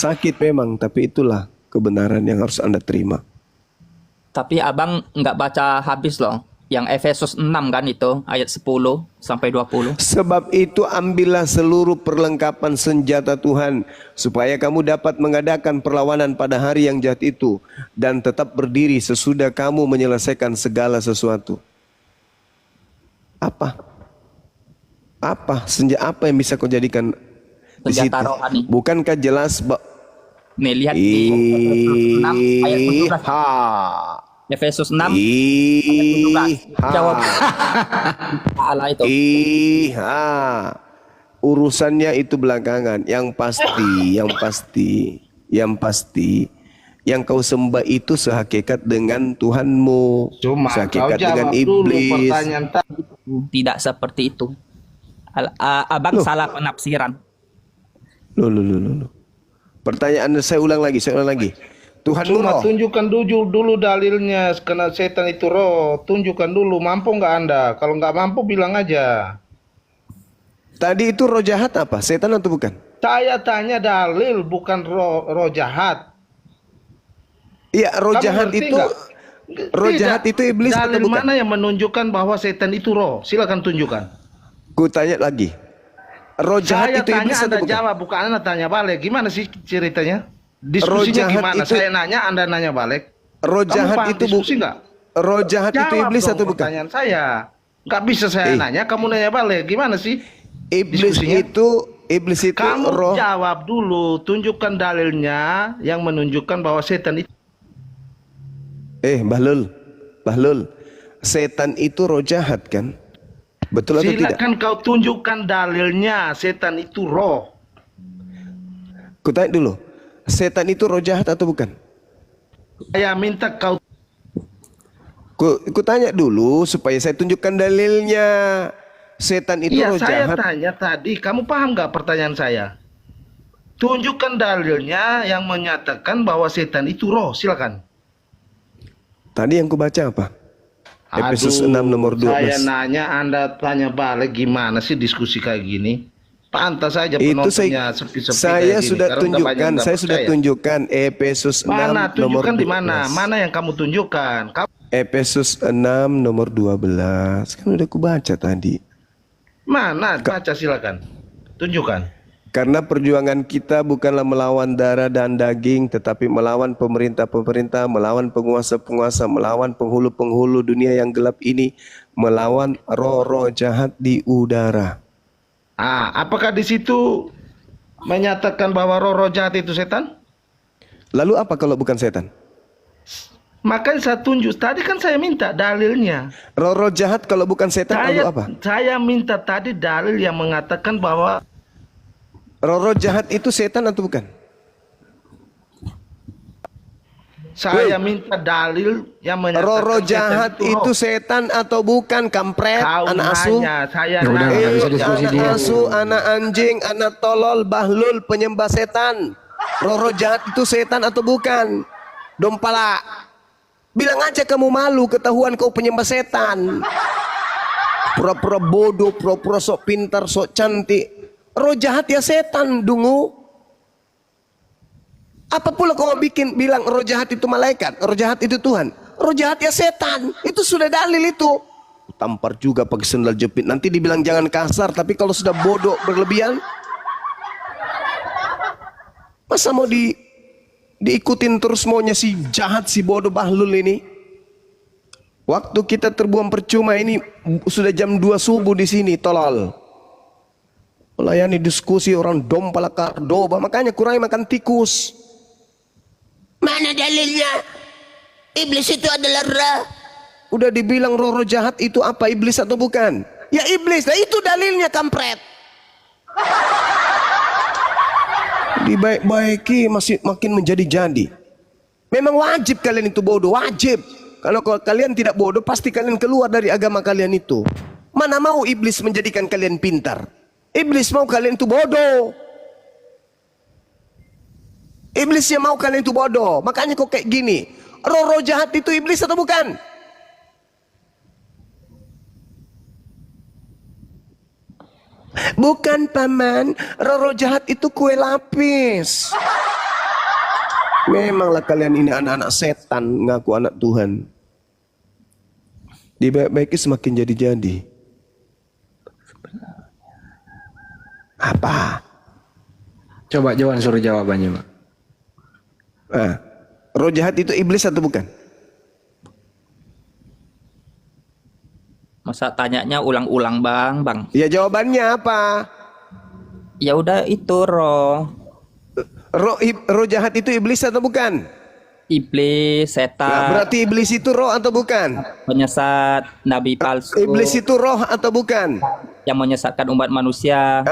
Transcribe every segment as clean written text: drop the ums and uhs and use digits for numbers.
Sakit memang, tapi itulah kebenaran yang harus Anda terima. Tapi abang nggak baca habis loh. Yang Efesus 6 kan itu, ayat 10 sampai 20. Sebab itu ambillah seluruh perlengkapan senjata Tuhan, supaya kamu dapat mengadakan perlawanan pada hari yang jahat itu, dan tetap berdiri sesudah kamu menyelesaikan segala sesuatu. Apa? Apa yang bisa kau jadikan di situ? Senjata rohani. Bukankah jelas Nih lihat di Efesus 6 ayat 17. Efesus 6 ayat 17. Jawab Allah itu. Urusannya itu belakangan. Yang pasti yang kau sembah itu sehakikat dengan Tuhanmu, Cuma sehakikat kau dengan jawab dulu iblis. pertanyaan Tidak seperti itu. Abang salah penafsiran. Loh. Pertanyaan saya ulang lagi. Tuhanmu Cuma roh. tunjukkan dulu dalilnya, karena setan itu roh. Tunjukkan dulu, mampu nggak Anda? Kalau nggak mampu bilang aja. Tadi itu roh jahat apa? Setan atau bukan? Saya tanya dalil, bukan roh jahat. Iya, roh Kamu jahat ngerti itu nggak? roh Tidak. jahat itu iblis atau Dalil bukan? mana yang menunjukkan bahwa setan itu roh? Silakan tunjukkan. Ku tanya lagi. Roh jahat Saya itu tanya, iblis atau Anda bukan? jawab, bukan Anda tanya balik. Gimana sih ceritanya? Roh Diskusinya jahat gimana? itu- Saya nanya, Anda nanya balik. Roh Kamu jahat paham itu diskusi nggak? roh jahat itu Jawab iblis dong atau bukan? pertanyaan saya. Nggak bisa saya nanya, kamu nanya balik. Gimana sih? Iblis Diskusinya? iblis itu Kamu roh. jawab dulu, tunjukkan dalilnya yang menunjukkan bahwa setan itu. Bahlul. Setan itu roh jahat kan? Betul atau tidak? Silakan kau tunjukkan dalilnya, setan itu roh. Ku tanya dulu. Setan itu roh jahat atau bukan? Saya minta kau. Ku tanya dulu supaya saya tunjukkan dalilnya. Setan itu Iya, roh saya jahat. tanya tadi, kamu paham nggak pertanyaan saya? Tunjukkan dalilnya yang menyatakan bahwa setan itu roh, silakan. Tadi yang ku baca apa? Efesus 6 nomor 12. Saya nanya, Anda tanya balik, gimana sih diskusi kayak gini? Pantas saja Itu penontonnya sepi-sepi saya kayak gini, sudah karena udah banyak tunjukkan, nggak saya sudah percaya. tunjukkan Efesus 6 Mana? nomor Tunjukkan 12. di mana? Mana yang kamu tunjukkan? Efesus 6 nomor 12. Kan udah ku baca tadi. Mana? Baca silakan. Tunjukkan. Karena perjuangan kita bukanlah melawan darah dan daging, tetapi melawan pemerintah-pemerintah, melawan penguasa-penguasa, melawan penghulu-penghulu dunia yang gelap ini, melawan roh-roh jahat di udara. Apakah di situ menyatakan bahwa roh-roh jahat itu setan? Lalu apa kalau bukan setan? Makanya saya tunjuk. Tadi kan saya minta dalilnya. Roh-roh jahat kalau bukan setan lalu apa? Saya minta tadi dalil yang mengatakan bahwa Roh-roh jahat itu setan atau bukan? saya minta dalil yang menyatakan Roh-roh setan jahat itu roh. setan atau bukan? Kampret, Kau anak asuh. nanya, saya Udah, nanya. nggak bisa diskusi Anak dia. asuh, anak anjing, anak tolol, bahlul, penyembah setan. Roh-roh jahat itu setan atau bukan? Dompala. Bilang aja kamu malu, ketahuan kau penyembah setan. Pura-pura bodoh, pura-pura sok pintar, sok cantik. Roh jahat ya setan, dungu. Apa pula kau bilang roh jahat itu malaikat, roh jahat itu Tuhan? Roh jahat ya setan. Itu sudah dalil itu. Tampar juga pakai sendal jepit. Nanti dibilang jangan kasar, tapi kalau sudah bodoh berlebihan, masa mau diikutin terus maunya si jahat, si bodoh bahlul ini? Waktu kita terbuang percuma ini, sudah jam 2 subuh di sini, tolol. Melayani diskusi orang dompala kardoba, makanya kurangi makan tikus. Mana dalilnya? Iblis itu adalah roh. Udah dibilang roh-roh jahat itu apa? Iblis atau bukan? Ya iblis, nah itu dalilnya, kampret. Dibaik-baiki masih makin menjadi-jadi. Memang wajib kalian itu bodoh, wajib. Kalau kalian tidak bodoh, pasti kalian keluar dari agama kalian itu. Mana mau iblis menjadikan kalian pintar? Iblis mau kalian itu bodoh. Iblisnya mau kalian itu bodoh. Makanya kok kayak gini. Roh-roh jahat itu iblis atau bukan? Bukan paman. Roh-roh jahat itu kue lapis. Memanglah kalian ini anak-anak setan, ngaku anak Tuhan. Dibaik-baiki semakin jadi-jadi. Apa? Coba Johan suruh jawabannya, Pak. Ah, roh jahat itu iblis atau bukan? Masa tanyanya ulang-ulang bang? Ya jawabannya apa? Ya udah itu roh. Roh jahat itu iblis atau bukan? Iblis, Nah, setan, berarti iblis itu roh atau bukan? penyesat, nabi palsu, Iblis itu roh atau bukan? yang menyesatkan umat manusia.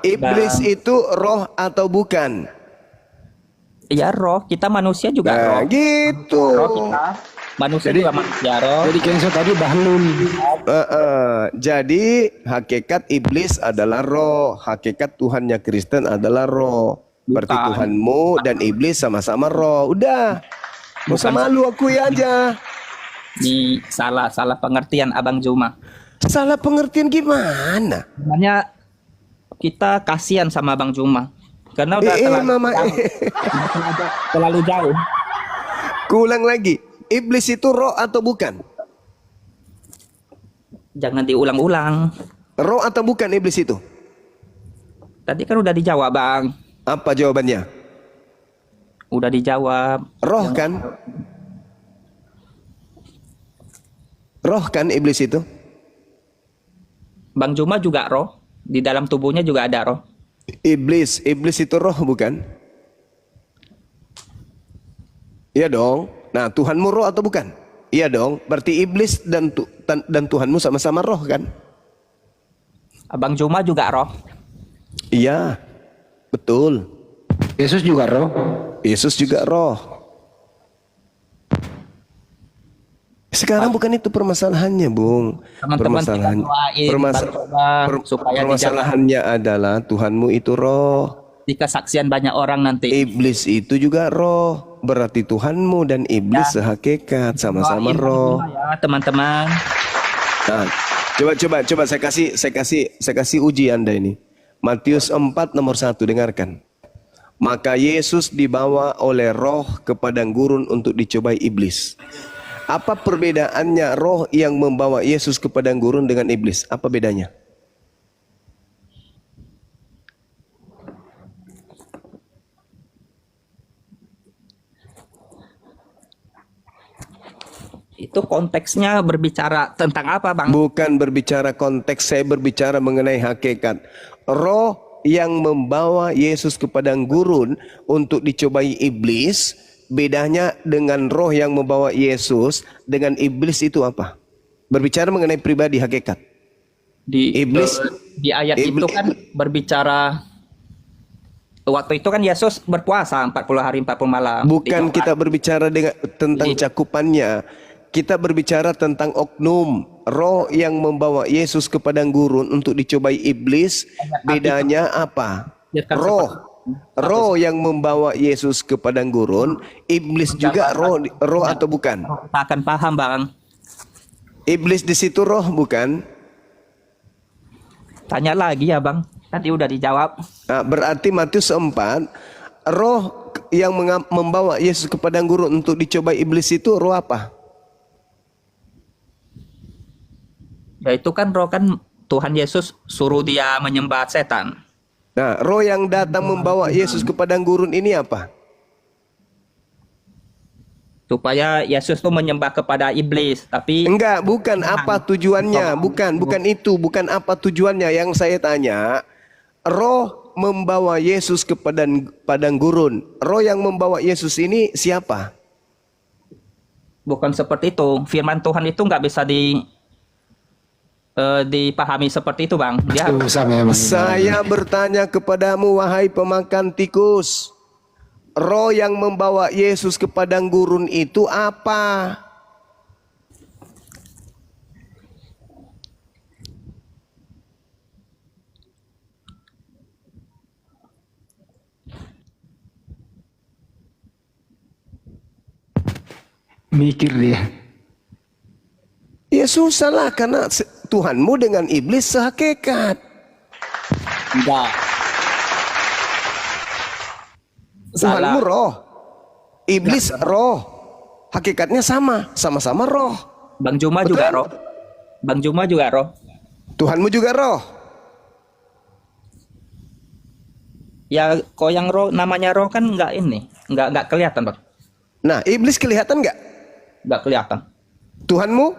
Iblis Bang. itu roh atau bukan? Ya roh, kita manusia juga Nah, roh. gitu. Roh kita, manusia juga manusia roh. Jadi Kenzo tadi bahlul. Jadi hakikat iblis adalah roh, hakikat Tuhannya Kristen adalah roh. Berarti Bukan. Tuhanmu dan iblis sama-sama roh. Udah. Gak usah malu, akui aja. Di salah pengertian Abang Juma. Salah pengertian gimana? Sebenarnya kita kasihan sama Abang Juma karena udah Mama. terlalu jauh. Kuulang lagi. Iblis itu roh atau bukan? Jangan diulang-ulang. Roh atau bukan iblis itu? Tadi kan udah dijawab Bang. Apa jawabannya? Udah dijawab. Roh kan? Roh kan iblis itu? Bang Juma juga roh. Di dalam tubuhnya juga ada roh. Iblis itu roh bukan? Iya dong. Nah, Tuhanmu roh atau bukan? Iya dong. Berarti iblis dan Tuhanmu sama-sama roh kan? Abang Juma juga roh. Iya. Betul. Yesus juga roh. Yesus juga roh. Sekarang bukan itu permasalahannya, Bung. Teman-teman kita doain Bang Juma supaya permasalahannya adalah Tuhanmu itu roh. di kesaksian banyak orang nanti. Iblis itu juga roh. Berarti Tuhanmu dan iblis sehakikat, sama-sama Doain Bang roh. Juma ya teman-teman. Nah, coba saya kasih uji Anda ini. Matius 4 nomor 1, dengarkan. Maka Yesus dibawa oleh roh ke padang gurun untuk dicobai iblis. Apa perbedaannya roh yang membawa Yesus ke padang gurun dengan iblis? Apa bedanya? Itu konteksnya berbicara tentang apa Bang? Bukan berbicara konteks, saya berbicara mengenai hakikat. Roh yang membawa Yesus ke padang gurun untuk dicobai iblis, bedanya dengan roh yang membawa Yesus dengan iblis itu apa? Berbicara mengenai pribadi hakikat. Di ayat itu kan berbicara waktu itu kan Yesus berpuasa 40 hari 40 malam. Bukan Itu kita berbicara tentang cakupannya. Kita berbicara tentang oknum. Roh yang membawa Yesus ke padang gurun untuk dicobai iblis, bedanya apa? Roh yang membawa Yesus ke padang gurun, iblis juga roh atau bukan? kita akan paham Bang. Iblis di situ roh bukan? Tanya lagi ya Bang. Tadi udah dijawab. Nah, berarti Matius 4, roh yang membawa Yesus ke padang gurun untuk dicobai iblis itu roh apa? Ya itu kan roh kan Tuhan Yesus suruh dia menyembah setan. Nah, roh yang datang membawa Yesus ke padang gurun ini apa? Supaya Yesus tuh menyembah kepada iblis. Tapi Enggak, bukan apa tujuannya, bukan itu, bukan apa tujuannya. Yang saya tanya, roh membawa Yesus ke padang gurun. Roh yang membawa Yesus ini siapa? bukan seperti itu. Firman Tuhan itu nggak bisa dipahami seperti itu Bang. Dia Susah memang. Saya bertanya kepadamu, wahai pemakan tikus. Roh yang membawa Yesus ke padang gurun itu apa? Mikir dia. Ya susah lah, karena Tuhanmu dengan iblis sehakikat. enggak. Tuhanmu roh. Iblis roh. Hakikatnya sama, sama-sama roh. Bang Juma Betul? juga roh. Bang Juma juga roh. Tuhanmu juga roh. Ya, kok yang roh namanya roh kan nggak ini, nggak kelihatan bang, Nah, iblis kelihatan nggak? nggak kelihatan. Tuhanmu?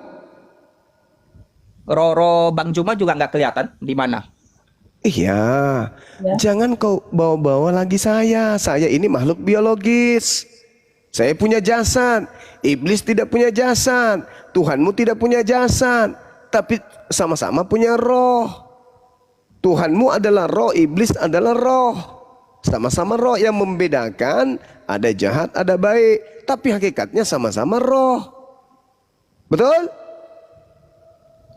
Roh Bang Juma juga nggak kelihatan di mana. Iya. Jangan kau bawa-bawa lagi saya. Saya ini makhluk biologis. Saya punya jasad. Iblis tidak punya jasad. Tuhanmu tidak punya jasad. Tapi sama-sama punya roh. Tuhanmu adalah roh, iblis adalah roh. Sama-sama roh, yang membedakan ada jahat, ada baik. Tapi hakikatnya sama-sama roh. Betul?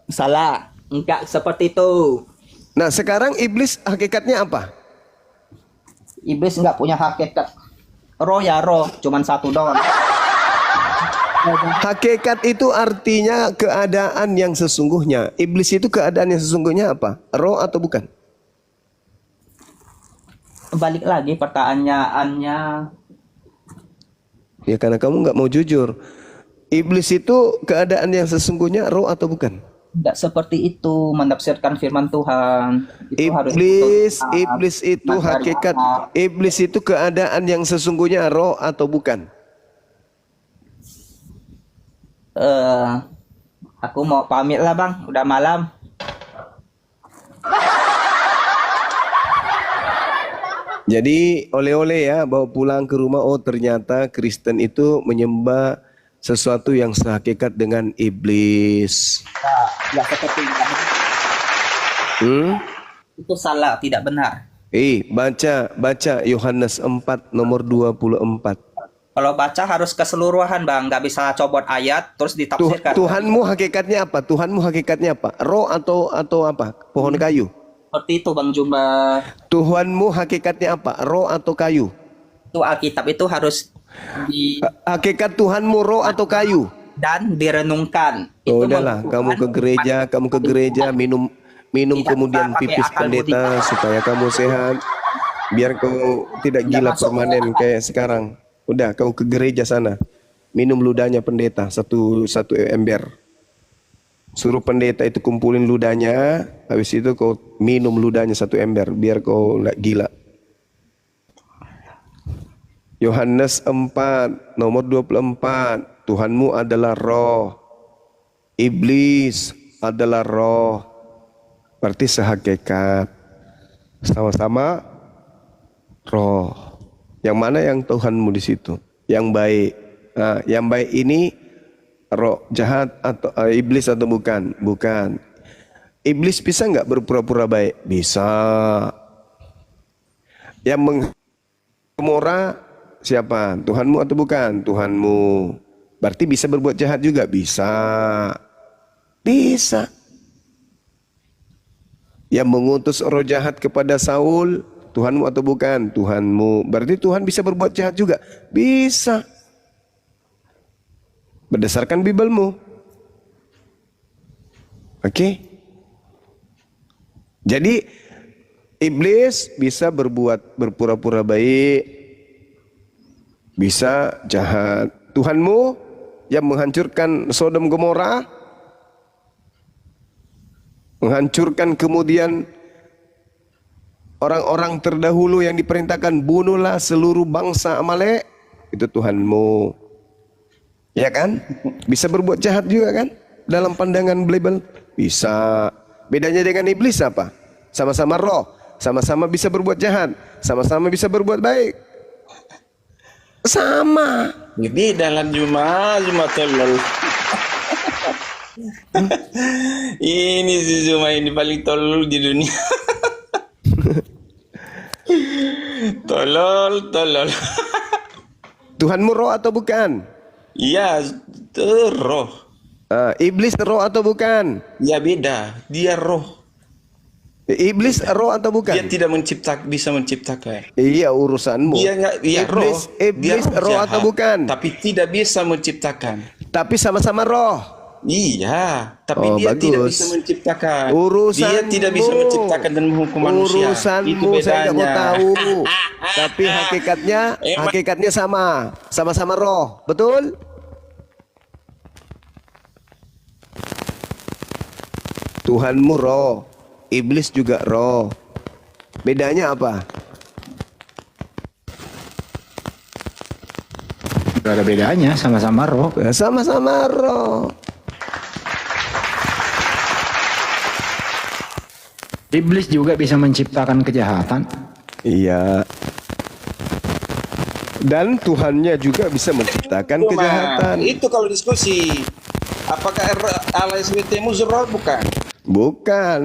Salah, nggak seperti itu. Nah, sekarang iblis hakikatnya apa? Iblis nggak punya hakikat. Roh ya roh, cuman satu doang. Hakikat itu artinya keadaan yang sesungguhnya. Iblis itu keadaan yang sesungguhnya apa? Roh atau bukan? Balik lagi pertanyaannya. Ya karena kamu nggak mau jujur. Iblis itu keadaan yang sesungguhnya roh atau bukan? Nggak seperti itu menafsirkan firman Tuhan. Itu harus Iblis itu hakikat. Iblis itu keadaan yang sesungguhnya roh atau bukan? Aku mau pamit lah bang, udah malam. Jadi oleh-oleh ya, bawa pulang ke rumah. Oh ternyata Kristen itu menyembah sesuatu yang sehakikat dengan iblis. Ya seperti itu salah, tidak benar. Baca Yohanes 4 nomor 24. Kalau baca harus keseluruhan bang, nggak bisa cobot ayat terus ditafsirkan. Tuhanmu hakikatnya apa? Tuhanmu hakikatnya apa? Roh atau apa? Pohon kayu. Seperti itu bang Jumba. Tuhanmu hakikatnya apa? Roh atau kayu? Itu Alkitab itu harus Hakikat Tuhanmu roh atau kayu? dan direnungkan. Oh, Itu udahlah, kamu ke gereja minum kemudian pipis pendeta supaya kamu sehat. Biar kau tidak gila permanen kayak sekarang. Udah, kau ke gereja sana. Minum ludahnya pendeta satu ember. Suruh pendeta itu kumpulin ludahnya, habis itu kau minum ludahnya satu ember biar kau nggak gila. Yohanes 4 nomor 24. Tuhanmu adalah roh. Iblis adalah roh. Berarti sehakikat. Sama-sama roh. Yang mana yang Tuhanmu di situ? Yang baik. Nah, yang baik ini roh jahat atau iblis atau bukan? Bukan. Iblis bisa nggak berpura-pura baik? Bisa. Yang menggomora siapa? Tuhanmu atau bukan? Tuhanmu. Berarti bisa berbuat jahat juga? Bisa. Bisa. Yang mengutus roh jahat kepada Saul, Tuhanmu atau bukan? Tuhanmu. Berarti Tuhan bisa berbuat jahat juga? Bisa. Berdasarkan Bibelmu. Oke. Jadi iblis bisa berpura-pura baik, bisa jahat. Tuhanmu yang menghancurkan Sodom Gomora, menghancurkan kemudian orang-orang terdahulu yang diperintahkan bunuhlah seluruh bangsa Amalek, itu Tuhanmu. Ya kan? Bisa berbuat jahat juga kan? Dalam pandangan Bible bisa. Bedanya dengan iblis apa? Sama-sama roh, sama-sama bisa berbuat jahat, sama-sama bisa berbuat baik. Sama. Jadi dalam Juma tolol. Ini si Juma ini paling tolol di dunia. Tolol. Tuhanmu roh atau bukan? Iya, itu roh. Iblis roh atau bukan? Ya beda, dia roh. Iblis roh atau bukan? Dia tidak bisa menciptakan. Iya urusanmu. Dia enggak, dia roh. Iblis Dia roh jahat, atau bukan? tapi tidak bisa menciptakan. Tapi sama-sama roh. Iya, tapi Oh, dia tidak bagus. bisa menciptakan. Urusanmu. Dia tidak bisa menciptakan dan menghukum manusia. Itu Urusanmu saya nggak mau bedanya. tahu. Tapi hakikatnya sama. Sama-sama roh. Betul? Tuhanmu roh. Iblis juga roh. Bedanya apa? Gak ada bedanya, sama-sama roh. Ya, sama-sama roh. Iblis juga bisa menciptakan kejahatan. Iya. Dan Tuhannya juga bisa menciptakan Itu, Mang. kejahatan. Itu kalau diskusi. Apakah Allah SWT-mu roh bukan? Bukan.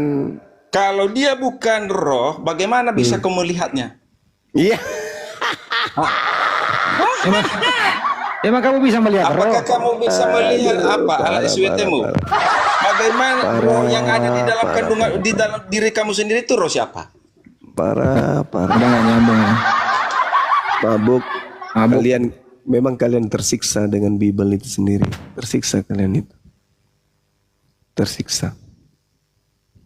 Kalau dia bukan roh, bagaimana bisa kau melihatnya? Iya. Emang kamu bisa melihat roh? Apakah kamu bisa melihat apa Allah SWT-mu? Bagaimana roh yang ada di dalam kandungan di dalam diri kamu sendiri itu roh siapa? Parah. Udah gak nyambung ya. Mabuk. Mabuk. Kalian tersiksa dengan Bible itu sendiri. Tersiksa kalian itu. Tersiksa.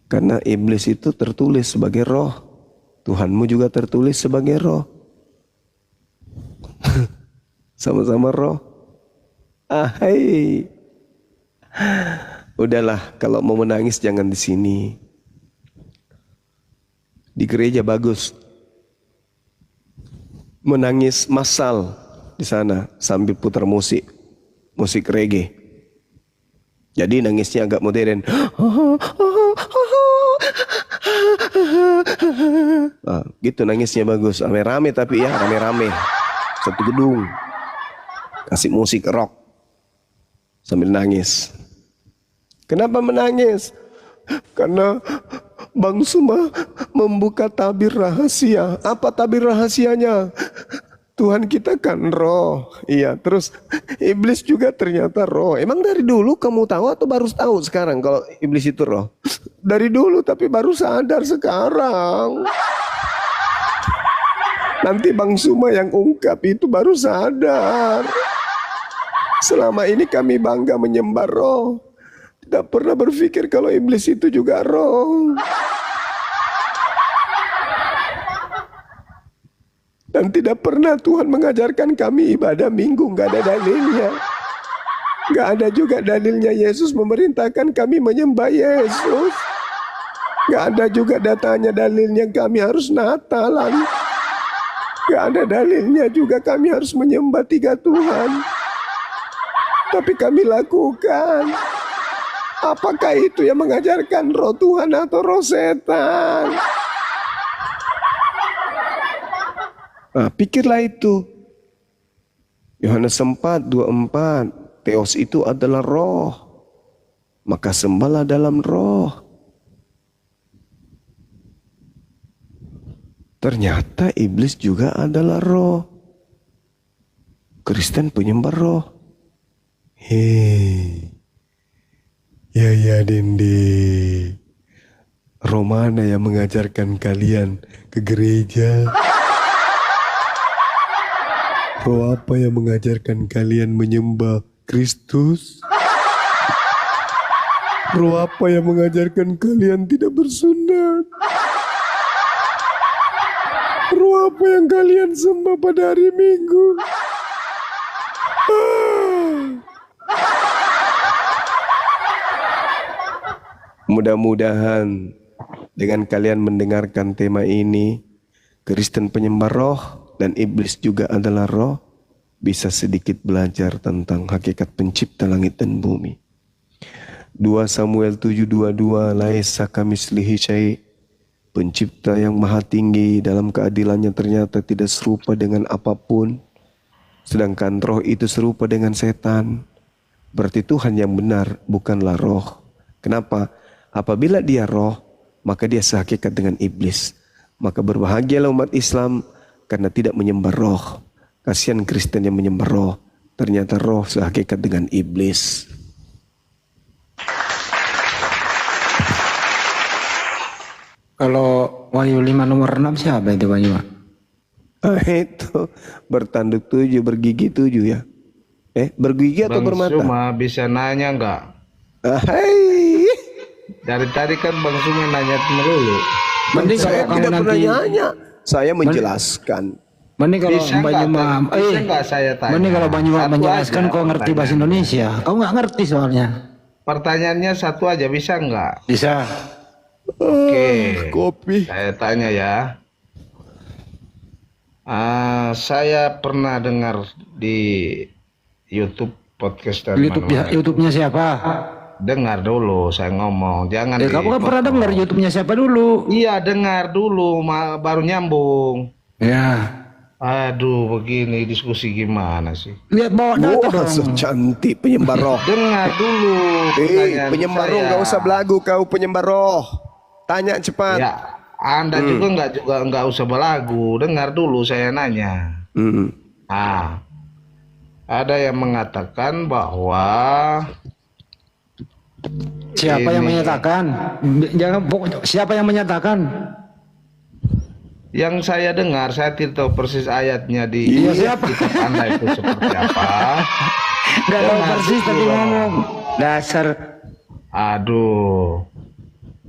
Karena iblis itu tertulis sebagai roh. Tuhanmu juga tertulis sebagai roh. Sama-sama roh. Hai. Udahlah, kalau mau menangis jangan di sini. Di gereja bagus. Menangis massal di sana sambil putar musik reggae. Jadi nangisnya agak modern. Gitu nangisnya bagus. Rame-rame tapi ya, rame-rame. Satu gedung. Kasih musik rock. Sambil nangis. Kenapa menangis? Karena Bang Suma membuka tabir rahasia. Apa tabir rahasianya? Tuhan kita kan roh. Iya, terus iblis juga ternyata roh. Emang dari dulu kamu tahu atau baru tahu sekarang kalau iblis itu roh? Dari dulu tapi baru sadar sekarang. Nanti Bang Suma yang ungkap itu baru sadar. Selama ini kami bangga menyembah roh. Tidak pernah berpikir kalau iblis itu juga roh. Dan tidak pernah Tuhan mengajarkan kami ibadah minggu. Gak ada dalilnya. Gak ada juga dalilnya Yesus memerintahkan kami menyembah Yesus. Gak ada juga datanya dalilnya kami harus Natalan. Gak ada dalilnya juga kami harus menyembah 3 Tuhan. Tapi kami lakukan. Apakah itu yang mengajarkan roh Tuhan atau roh setan? Nah, pikirlah itu. Yohanes 4:24. Theos itu adalah roh. Maka sembahlah dalam roh. Ternyata iblis juga adalah roh. Kristen penyembah roh. Hei. Ya Dende. Roh mana yang mengajarkan kalian ke gereja? Roh apa yang mengajarkan kalian menyembah Kristus? Roh apa yang mengajarkan kalian tidak bersunat? Roh apa yang kalian sembah pada hari Minggu? Mudah-mudahan dengan kalian mendengarkan tema ini, Kristen penyembah roh dan iblis juga adalah roh, bisa sedikit belajar tentang hakikat pencipta langit dan bumi. 2 Samuel 7:22, laisa kamislihi syai'. Pencipta yang maha tinggi dalam keadilannya ternyata tidak serupa dengan apapun. Sedangkan roh itu serupa dengan setan. Berarti Tuhan yang benar bukanlah roh. Kenapa? Apabila dia roh, maka dia sehakikat dengan iblis. Maka berbahagialah umat Islam karena tidak menyembah roh. Kasihan Kristen yang menyembah roh. Ternyata roh sehakikat dengan iblis. Kalau Wahyu 5 nomor 6 siapa itu Wahyu? Itu bertanduk 7, bergigi 7 ya. Bergigi atau Bang bermata? Suma bisa nanya nggak? Hai. Dari tadi kan Bang Sungai nanya melulu. Mending kalau Saya kamu tidak pernah nanti, nanya. Saya menjelaskan. mending kalau Bisa nggak, Banyuma, bisa nggak saya tanya? mending kalau Banyuma Satu menjelaskan aja kau ngerti bahasa pertanyaan. Indonesia. Kau nggak ngerti soalnya. Pertanyaannya satu aja, bisa nggak? Bisa. Oke. Kopi. Saya tanya ya. Saya pernah dengar di YouTube podcast dari mana-mana. YouTube-nya siapa? Dengar dulu, saya ngomong. Jangan Kamu kan pernah dipotong. dengar YouTube-nya siapa dulu? Iya, dengar dulu, baru nyambung. Ya. Aduh, begini diskusi gimana sih? Lihat bawa data Wah, so dong. cantik penyembah roh. Dengar dulu pertanyaan Penyembah roh saya. nggak usah belagu kau penyembah roh. Tanya cepat. Ya, Anda juga nggak usah belagu. Dengar dulu saya nanya. Hmm. Ada yang mengatakan bahwa Siapa yang ini- menyatakan? Jangan siapa yang menyatakan? yang saya dengar, saya tidak tahu persis ayatnya di Iya, siapa? kitab Anda itu seperti apa. Enggak tahu Dengar persis tapi dulu. ngomong. Dasar. Aduh.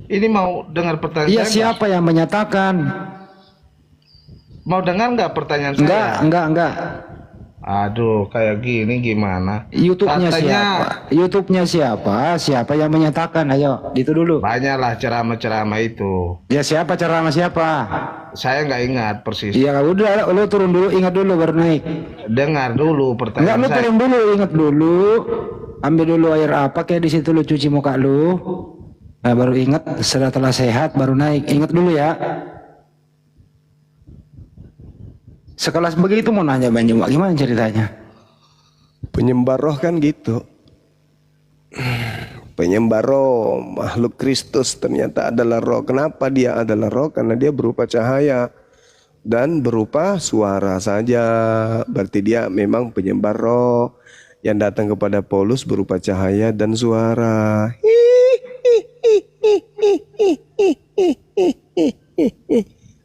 Ini mau dengar pertanyaan Iya, saya? siapa yang menyatakan? Mau dengar nggak pertanyaan saya? Enggak. Aduh, kayak gini gimana? YouTube-nya Katanya- siapa? YouTube-nya siapa? Siapa yang menyatakan? Ayo, itu dulu. Banyaklah ceramah-ceramah itu. Ya siapa ceramah siapa? Saya nggak ingat persis. Iya udah, lu turun dulu, ingat dulu baru naik. Dengar dulu Enggak, pertanyaan lu saya. turun dulu, ingat dulu. Ambil dulu air apa kayak di situ lu cuci muka lu. Nah, baru ingat setelah sehat baru naik. Ingat dulu ya. Sekelas begitu mau nanya Banyuma gimana ceritanya? Penyembah roh kan gitu. Penyembah roh, makhluk Kristus ternyata adalah roh. Kenapa dia adalah roh? Karena dia berupa cahaya dan berupa suara saja. Berarti dia memang penyembah roh yang datang kepada Paulus berupa cahaya dan suara.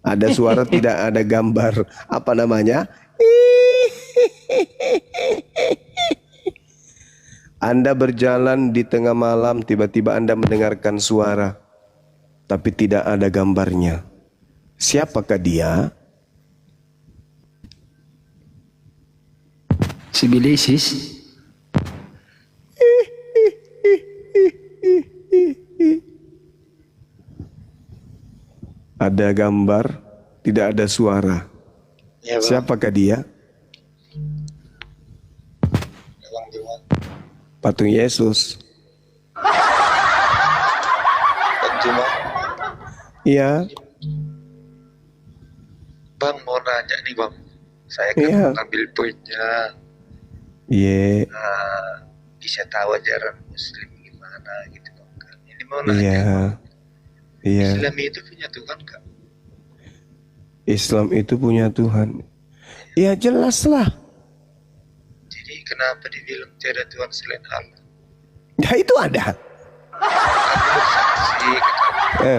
Ada suara, tidak ada gambar. Apa namanya? Anda berjalan di tengah malam, tiba-tiba Anda mendengarkan suara, tapi tidak ada gambarnya. Siapakah dia? Si Bilisis. Ada gambar, tidak ada suara. Siapakah dia? Patung Yesus. Iya. Bang mau nanya nih bang, saya kan Iya. ngambil poinnya, Iya. bisa tahu ajaran Muslim gimana gitu bang. Kan. Ini mau nanya, Iya. Iya. Islam itu punya Tuhan nggak? Islam itu punya Tuhan. Ya jelaslah. Jadi kenapa dibilang tiada Tuhan selain Allah? Ya itu ada. Aku bersaksi, kata,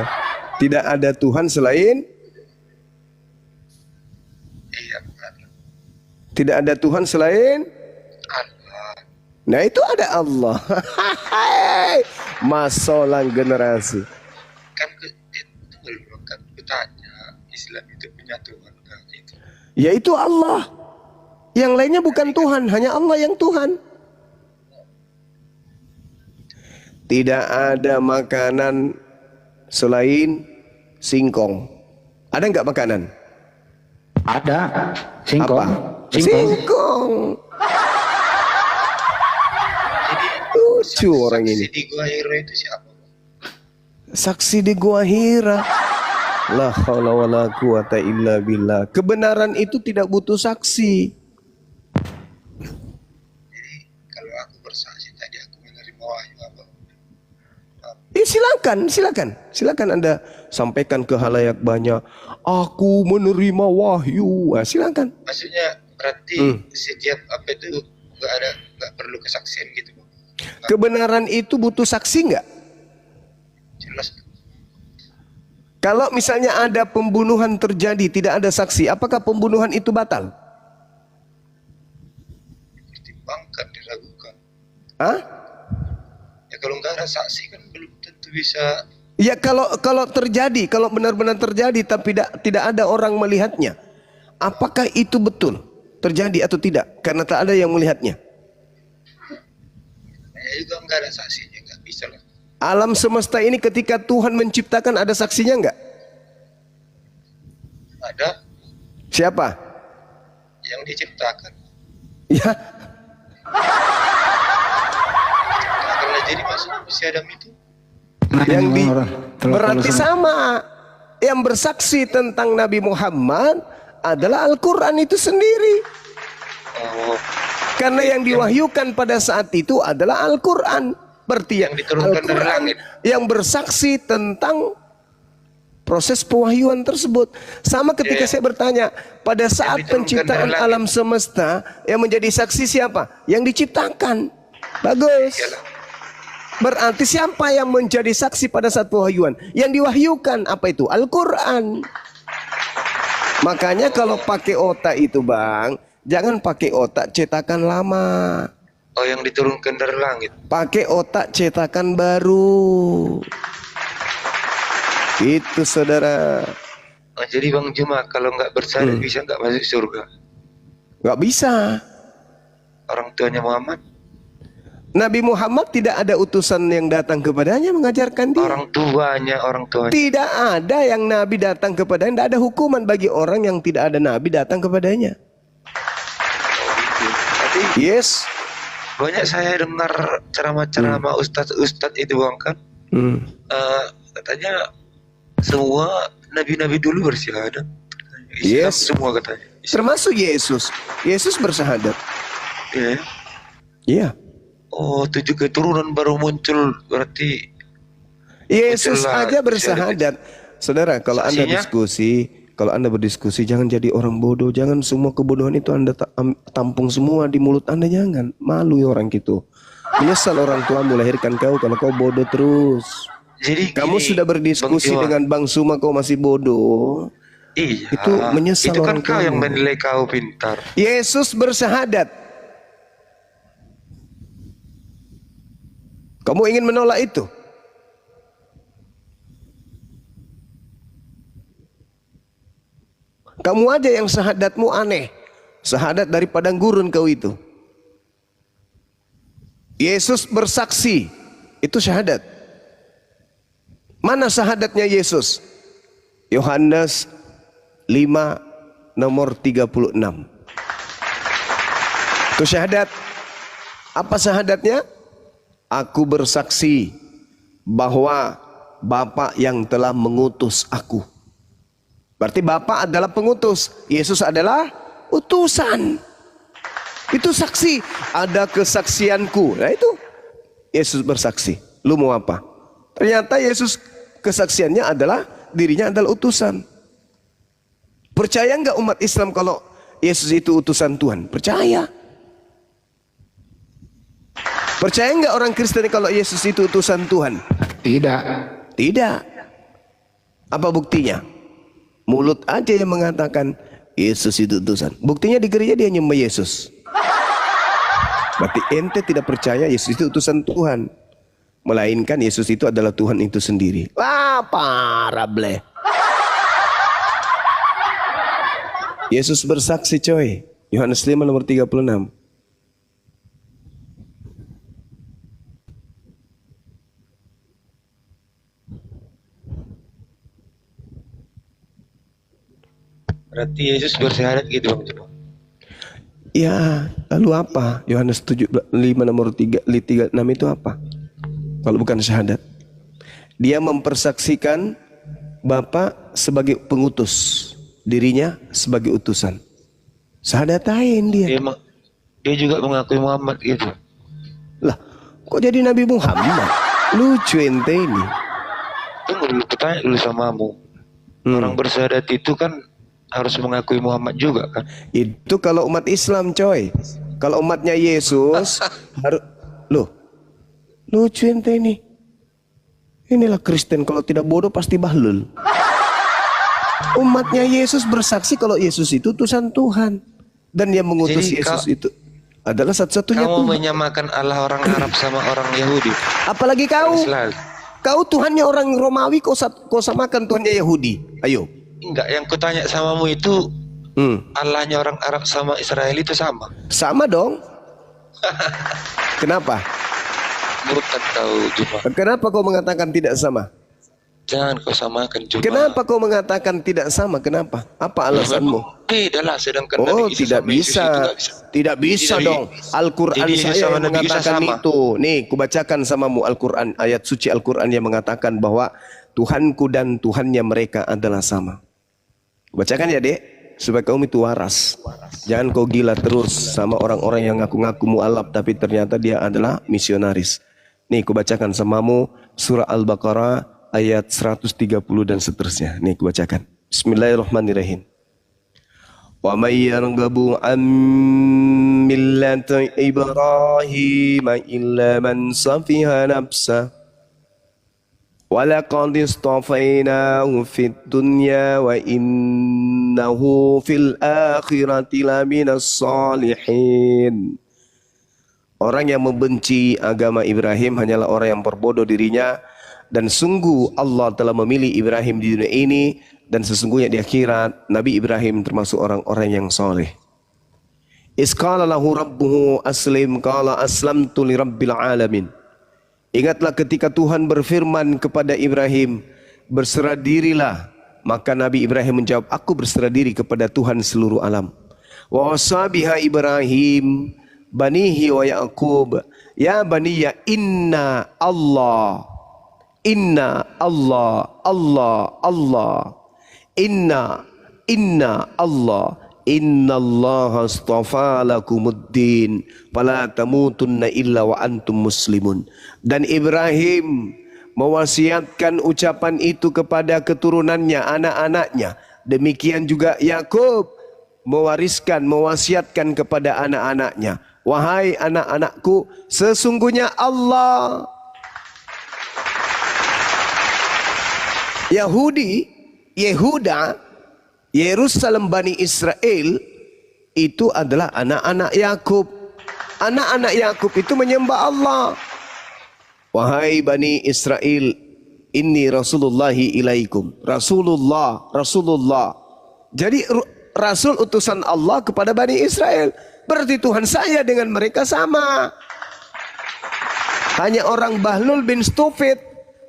Tidak ada Tuhan selain. iya Allah. Tidak ada Tuhan selain. Allah. Nah itu ada Allah. Masolang generasi. Kan itu belum kan bertanya Islam itu punya Tuhan nggak? Itu. Yaitu Allah. Yang lainnya bukan Tuhan, hanya Allah yang Tuhan. Tidak ada makanan selain singkong. Ada nggak makanan? Ada. Singkong. Apa? Singkong. Singkong. Jadi Lucu orang ini. saksi di Gua Hiro itu siapa? Bang? Saksi di Gua Hira. La haula wala quwata illa billah. Kebenaran itu tidak butuh saksi. Jadi kalau aku bersaksi tadi aku menerima wahyu apa? Silakan Anda sampaikan ke halayak banyak. Aku menerima wahyu. Silakan. Maksudnya berarti setiap apa itu nggak perlu kesaksian gitu bang? Kebenaran itu butuh saksi nggak? Jelas. Kalau misalnya ada pembunuhan terjadi tidak ada saksi, apakah pembunuhan itu batal? Pertimbangkan, diragukan. Hah? Ya kalau nggak ada saksi kan belum tentu bisa. Ya kalau terjadi, kalau benar-benar terjadi tapi tidak ada orang melihatnya, apakah itu betul terjadi atau tidak? Karena tak ada yang melihatnya. Ya juga nggak ada saksinya, nggak bisa lah. Alam semesta ini ketika Tuhan menciptakan ada saksinya enggak? Ada Siapa? yang diciptakan. Ya, Karena jadi masuk si Adam itu. Nah, yang ini orang berarti sama. Yang bersaksi tentang Nabi Muhammad adalah Al-Quran itu sendiri. Oh, Karena yang diwahyukan pada saat itu adalah Al-Quran. Berarti Yang diturunkan dari Al-Quran langit. yang bersaksi tentang proses pewahyuan tersebut. Sama ketika saya bertanya, pada saat diturunkan penciptaan dari langit. alam semesta, yang menjadi saksi siapa? Yang diciptakan. Bagus. Iyalah. Berarti siapa yang menjadi saksi pada saat pewahyuan? Yang diwahyukan apa itu? Al-Quran. Makanya kalau pakai otak itu bang, jangan pakai otak cetakan lama. Oh, yang diturunkan dari langit. Pakai otak cetakan baru. Itu saudara. Oh, jadi Bang Juma kalau nggak bersahadat bisa nggak masuk surga? Nggak bisa. Orang tuanya Muhammad, Nabi Muhammad tidak ada utusan yang datang kepadanya mengajarkan dia. orang tuanya. Tidak ada yang Nabi datang kepadanya. Tidak ada hukuman bagi orang yang tidak ada Nabi datang kepadanya. Tapi Yes. banyak saya dengar ceramah-ceramah ustadz-ustadz itu Bang kan. Katanya semua nabi-nabi dulu bersyahadat. Islam Yes. semua katanya. Termasuk Yesus. Yesus bersahadat. Iya. Iya. Oh, 7 keturunan baru muncul berarti. Yesus Muncullah aja bersahadat. Saudara, kalau Anda Saksinya? kalau Anda berdiskusi, jangan jadi orang bodoh. Jangan semua kebodohan itu Anda tampung semua di mulut Anda, jangan. Malu ya orang gitu. Menyesal orang tua melahirkan kau kalau kau bodoh terus. Jadi Kamu gini, sudah berdiskusi Bang Juma. dengan Bang Suma, kau masih bodoh. Iya. Itu menyesal Itu kan orang kau tua. yang menilai kau pintar. Yesus bersahadat. Kamu ingin menolak itu? Kamu aja yang syahadatmu aneh. Syahadat dari padang gurun kau itu. Yesus bersaksi. Itu syahadat. Mana syahadatnya Yesus? Yohanes 5 nomor 36. Itu syahadat. Apa syahadatnya? Aku bersaksi bahwa Bapa yang telah mengutus aku. Berarti Bapa adalah pengutus, Yesus adalah utusan. Itu saksi, ada kesaksianku. Nah itu Yesus bersaksi. Lu mau apa? Ternyata Yesus kesaksiannya adalah dirinya adalah utusan. Percaya nggak umat Islam kalau Yesus itu utusan Tuhan? Percaya. Percaya nggak orang Kristen kalau Yesus itu utusan Tuhan? Tidak. Tidak. Apa buktinya? Mulut aja yang mengatakan Yesus itu utusan. Buktinya di gereja dia nyembah Yesus. Berarti ente tidak percaya Yesus itu utusan Tuhan. Melainkan Yesus itu adalah Tuhan itu sendiri. Wah, parah bleh. Yesus bersaksi coy. Yohanes 5 nomor 36. Berarti Yesus bersyahadat gitu Bang Juma. Ya, lalu apa? Yohanes 5 nomor 36 itu apa? Kalau bukan syahadat. Dia mempersaksikan Bapa sebagai pengutus, dirinya sebagai utusan. Syahaдаtain dia. Dia juga mengakui Muhammad gitu. Lah, kok jadi Nabi Muhammad? Lucu ente ini. Tunggu dulu, bertanya dulu samamu. Orang bersyahadat itu kan harus mengakui Muhammad juga kan? Itu kalau umat Islam coy. Kalau umatnya Yesus harus loh. Lucu ente ini. Inilah Kristen, kalau tidak bodoh pasti bahlul. Umatnya Yesus bersaksi kalau Yesus itu utusan Tuhan dan yang mengutus Jadi Yesus itu. adalah satu-satunya Kamu Tuhan. menyamakan Allah orang Arab sama orang Yahudi. Apalagi kau. Selalu. Kau Tuhannya orang Romawi, kau samakan Tuhannya Yahudi. Ayo. Enggak, yang kutanya samamu itu Hmm. Allahnya orang Arab sama Israel itu sama. Sama dong. Kenapa? Murtad kau Juma. Kenapa kau mengatakan tidak sama? Jangan kau samakan Juma. Kenapa kau mengatakan tidak sama? Kenapa? Apa alasanmu? Beda lah, sedangkan Oh, Nabi Isa tidak sama Yesus itu bisa. nggak bisa. Tidak bisa Jadi, dong. Al-Quran jadi Yesus saya sama yang Nabi Isa mengatakan sama. itu. Nih, kubacakan samamu Al-Quran. Ayat suci Al-Quran yang mengatakan bahwa Tuhanku dan Tuhannya mereka adalah sama. Bacakan ya, Dek. Supaya kamu itu waras. Jangan kau gila terus sama orang-orang yang ngaku-ngaku mu'alaf tapi ternyata dia adalah misionaris. Nih, kubacakan samamu surah Al-Baqarah ayat 130 dan seterusnya. Nih, kubacakan. Bismillahirrahmanirrahim. Wa may yarghabu an millati Ibrahim illa man safiha nafsah. وَلَقَدِ اصْطَفَيْنَاهُ فِي الدُّنْيَا وَإِنَّهُ فِي الْآخِرَةِ لَمِنَ الصَّالِحِينَ. Orang yang membenci agama Ibrahim hanyalah orang yang berbodoh dirinya, dan sungguh Allah telah memilih Ibrahim di dunia ini, dan sesungguhnya di akhirat Nabi Ibrahim termasuk orang-orang yang soleh. Iz qala lahu rabbuhu aslim qala aslamtu li rabbil alamin. Ingatlah ketika Tuhan berfirman kepada Ibrahim, berserah dirilah. Maka Nabi Ibrahim menjawab, aku berserah diri kepada Tuhan seluruh alam. Wa wasabiha Ibrahim banihi wa Yaqub, ya baniya inna Allah, Allah, inna Allah, inna Allah astafa lakumuddin fala tamutunna illa wa antum muslimun. Dan Ibrahim mewasiatkan ucapan itu kepada keturunannya, anak-anaknya. Demikian juga Yakub mewasiatkan kepada anak-anaknya, wahai anak-anakku, sesungguhnya Allah. Yehuda, Yerusalem Bani Israel itu adalah anak-anak Yakub. Anak-anak Yakub itu menyembah Allah. Wahai Bani Israel, inni Rasulullahi ilaikum. Rasulullah. Jadi Rasul utusan Allah kepada Bani Israel. Berarti Tuhan saya dengan mereka sama. Hanya orang Bahlul bin Stufid,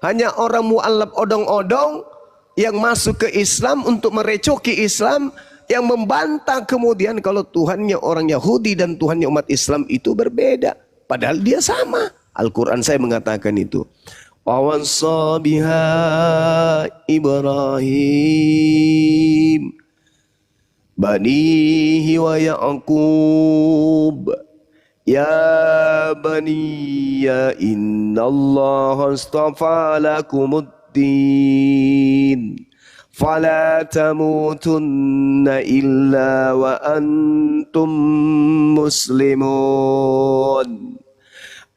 hanya orang mu'allab odong-odong yang masuk ke Islam untuk merecoki Islam, yang membantah kemudian kalau Tuhannya orang Yahudi dan Tuhannya umat Islam itu berbeda. Padahal dia sama. Al-Quran saya mengatakan itu. Wa biha Ibrahim banihi wa Yaqub, ya baniya innallaha astafa lakumuddin fala tamutunna illa wa antum muslimun.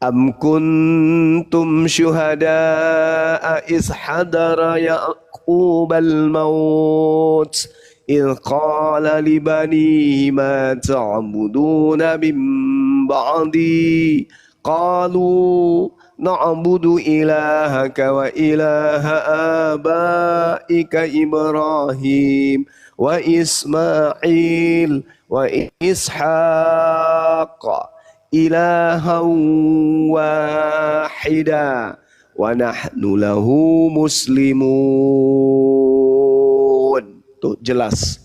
Am kuntum syuhada'a iz hadara Yaqub al-maut إذ قال لبنيه ما تعبدون من بعدي قالوا نعبد إلهك وإله آبائك إبراهيم وإسماعيل وإسحاق إلها واحدا ونحن له مسلمون. Tuh jelas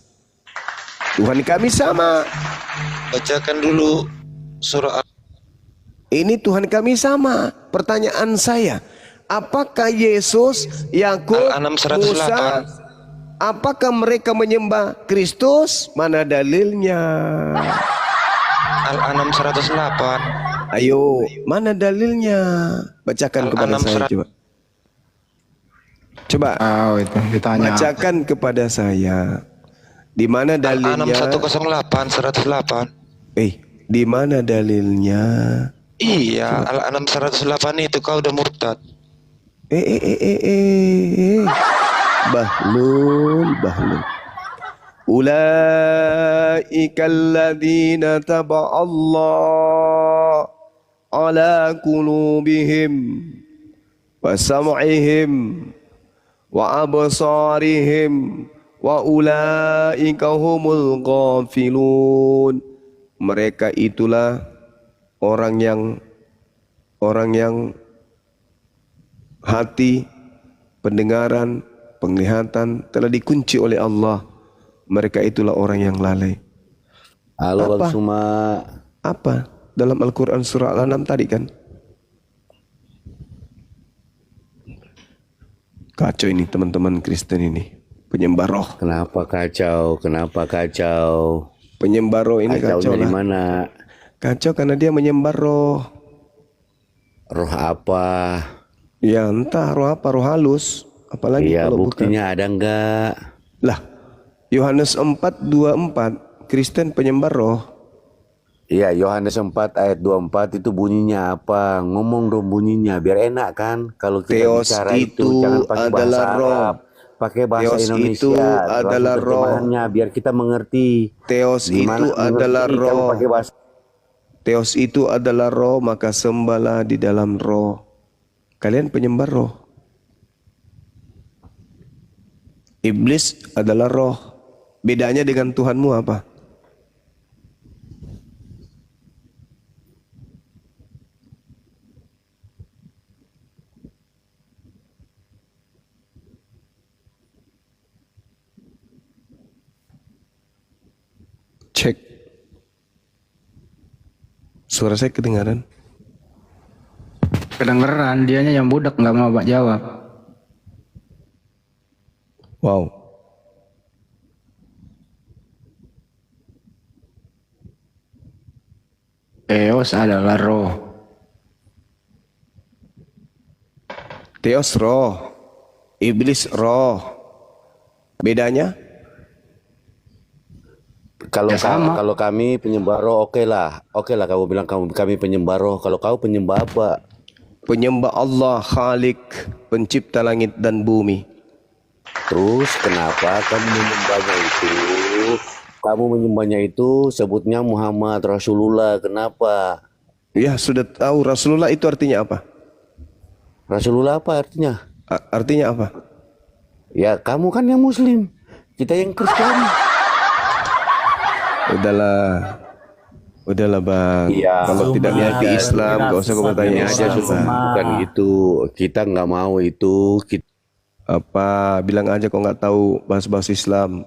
Tuhan kami sama. Bacakan dulu surah Ini Tuhan kami sama. Pertanyaan saya, apakah Yesus, Yakub, Al-An'am 108. Musa, apakah mereka menyembah Kristus? Mana dalilnya? Al-An'am 108. Ayo, mana dalilnya? Bacakan kepada Al-An'am saya coba. Coba itu ditanya. bacakan kepada saya. Di mana Al-An'am dalilnya? 108. Di mana dalilnya? Iya, Al-An'am 108 itu kau udah murtad. Bahlul. Ulaika alladhina taba'allah ala qulubihim wa sam'ihim wa absarihim wa ulaika humul ghafilun. Mereka itulah orang yang hati, pendengaran, penglihatan telah dikunci oleh Allah. Mereka itulah orang yang lalai. Halo Bang Suma. Apa? Dalam Al-Quran surah Al-An'am tadi kan? Kacau ini teman-teman Kristen ini. Penyembah roh. Kenapa kacau? Kenapa kacau? Penyembah roh ini kacau Kacaunya di lah. mana? Kacau karena dia menyembah roh. Roh apa? Ya entah roh apa, roh halus. Apalagi Iya, kalau buktinya ada enggak? bukan. Lah, Yohanes 4:24, Kristen penyembah roh. Iya, Yohanes 4 ayat 24 itu bunyinya apa? Ngomong dong bunyinya biar enak kan. Kalau kita Theos bicara itu jangan pakai bahasa adalah roh. Arab, pakai bahasa Theos Indonesia. itu adalah Langsung roh. terjemahannya biar kita mengerti. Theos Gimana itu adalah mengerti kalau roh. pakai bahasa Theos itu adalah roh, maka sembahlah di dalam roh. Kalian penyembah roh. Iblis adalah roh. Bedanya dengan Tuhanmu apa? Cek. Suara saya kedengaran? Kedengeran, dianya yang budak nggak mau jawab. Wow. Theos adalah roh. Theos roh. Iblis roh. Bedanya? Kalau Ya, sama. kalau kami penyembah roh oke lah kamu bilang kami penyembah roh. Kalau kau penyembah apa? Penyembah Allah Khalik, pencipta langit dan bumi. Terus kenapa kamu menyembahnya itu? Kamu menyembahnya itu sebutnya Muhammad Rasulullah. Kenapa? Ya sudah tahu Rasulullah itu artinya apa? Rasulullah apa artinya? Artinya apa? Ya kamu kan yang Muslim, kita yang Kristen. Udahlah bang. Iya. Kalau tidak ngerti Islam, gak usah kau bertanya aja sudah. Bukan gitu, kita nggak mau itu. Apa? Bilang aja kau nggak tahu bahasa Islam.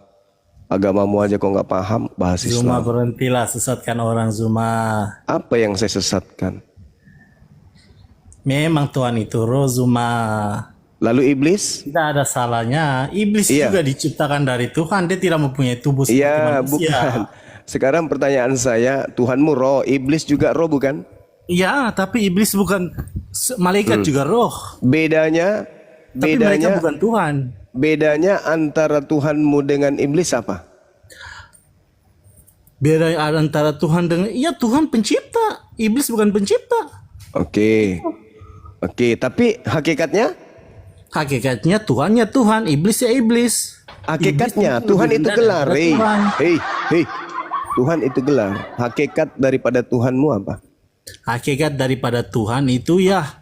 Agamamu aja kau nggak paham bahasa Zuma Islam. berhentilah sesatkan orang Zuma. Apa yang saya sesatkan? Memang Tuhan itu roh Zuma. Lalu iblis? Tidak ada salahnya. Iblis Iya. juga diciptakan dari Tuhan. Dia tidak mempunyai tubuh seperti Iya, manusia. bukan. Sekarang pertanyaan saya, Tuhanmu roh, iblis juga roh bukan? Iya, tapi iblis bukan malaikat juga roh. Bedanya, Tapi mereka bedanya, bukan Tuhan. bedanya antara Tuhanmu dengan iblis apa? Beda antara Tuhan dengan Tuhan pencipta. Iblis bukan pencipta. Oke, tapi hakikatnya? Hakikatnya Tuhan ya Tuhan, iblis ya iblis. Hakikatnya Iblis Tuhan itu lebih gelar, rendah daripada Tuhan. hei, Tuhan itu gelar. Hakikat daripada Tuhanmu apa? Hakikat daripada Tuhan itu ya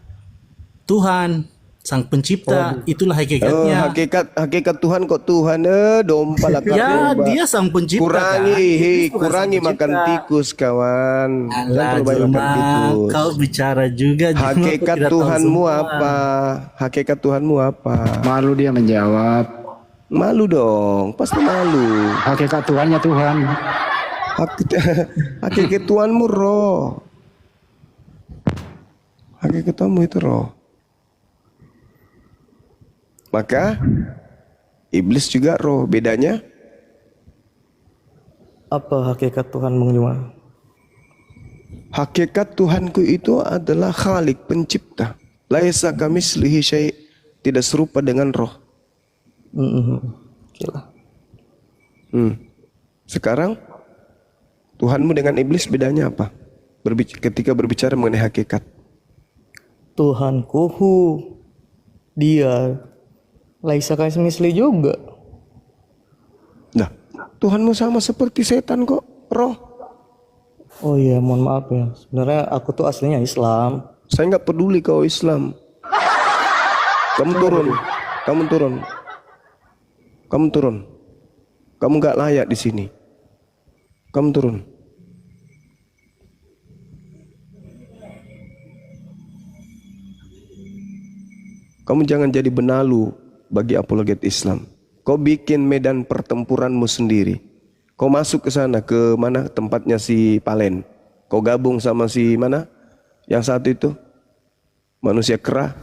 Tuhan, Sang Pencipta, itulah hakikatnya. Hakikat Tuhan kok Tuhan, dompal akar Ya, domba. dia Sang Pencipta. Kurangi, kan? Iblis bukan kurangi Sang makan Pencipta. tikus kawan. Jangan Alah, terlalu banyak makan Juma, tikus. kau bicara juga. Juma, kau Hakikat tidak tahu Tuhanmu semua. apa? Hakikat Tuhanmu apa? Malu dia menjawab. Malu dong, pasti malu. Hakikat Tuhannya Tuhan. Hakikat Tuhanmu roh. Hakikat Tuhanmu itu roh. Maka iblis juga roh. Bedanya? Apa hakikat Tuhan Bang Juma? Hakikat Tuhanku itu adalah Khalik, pencipta. Laisa kamislihi syai', tidak serupa dengan roh. Oke lah. Sekarang Tuhanmu dengan iblis bedanya apa? Ketika berbicara mengenai hakikat. Tuhanku dia laisa kamisli juga. Nah, Tuhanmu sama seperti setan kok, roh. Oh iya, mohon maaf ya. Sebenarnya aku tuh aslinya Islam. Saya nggak peduli kau Islam. Kamu turun, kamu turun, kamu turun. Kamu nggak layak di sini. Kamu turun. Kamu jangan jadi benalu bagi apologet Islam. Kau bikin medan pertempuranmu sendiri. Kau masuk ke sana, ke mana tempatnya si Palen. Kau gabung sama si mana? Yang satu itu manusia kera.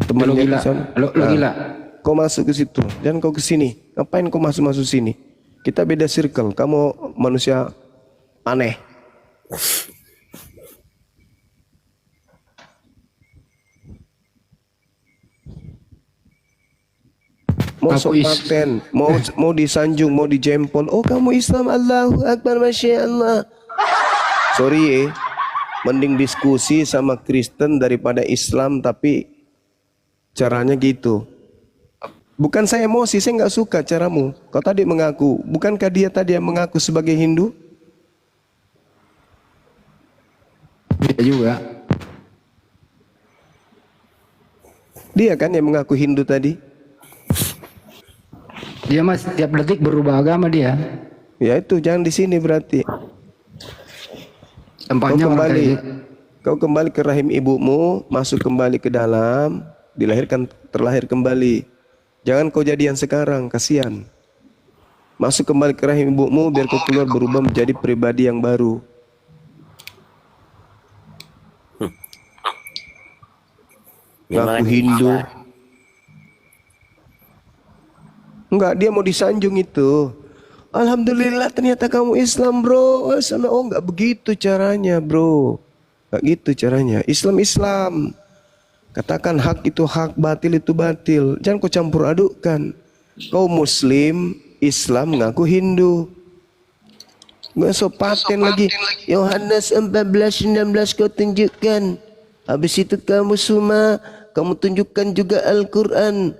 Temannya di sana. Lo gila. Kau masuk ke situ, jangan kau ke sini. Ngapain kau masuk sini? Kita beda circle. Kamu manusia aneh. Mau sok paten, mau disanjung, mau dijempol. Oh kamu Islam, Allahu Akbar, Masya Allah. Sorry mending diskusi sama Kristen daripada Islam, tapi caranya gitu. Bukan saya emosi, saya nggak suka caramu. Kau tadi mengaku, bukankah dia tadi yang mengaku sebagai Hindu? Dia juga. Dia kan yang mengaku Hindu tadi. Dia mas tiap detik berubah agama dia. Ya itu jangan di sini berarti. Tempatnya Kau kembali ke rahim ibumu, masuk kembali ke dalam, terlahir kembali. Jangan kau jadian sekarang, kasihan. Masuk kembali ke rahim ibumu biar kau keluar berubah menjadi pribadi yang baru. Ngaku Hindu. Enggak, dia mau disanjung itu. Alhamdulillah ternyata kamu Islam bro. Sana, oh enggak begitu caranya bro. Enggak gitu caranya. Islam. Katakan hak itu hak, batil itu batil. Jangan kau campur adukkan. Kau Muslim, Islam ngaku Hindu. Enggak sopaten lagi. Yohanes 14:16 kau tunjukkan. Habis itu kamu semua, kamu tunjukkan juga Al-Quran.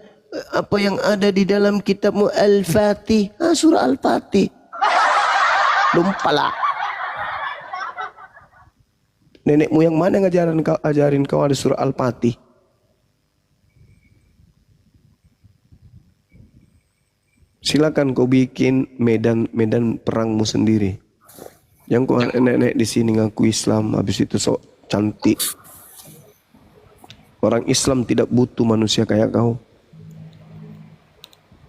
Apa yang ada di dalam kitabmu Al-Fatih. Surah Al-Fatih. Lumpala. Nenekmu yang mana ajarin kau ada surah Al-Fatih? Silakan kau bikin medan perangmu sendiri. Yang kau nenek di sini ngaku Islam, habis itu sok cantik. Orang Islam tidak butuh manusia kayak kau.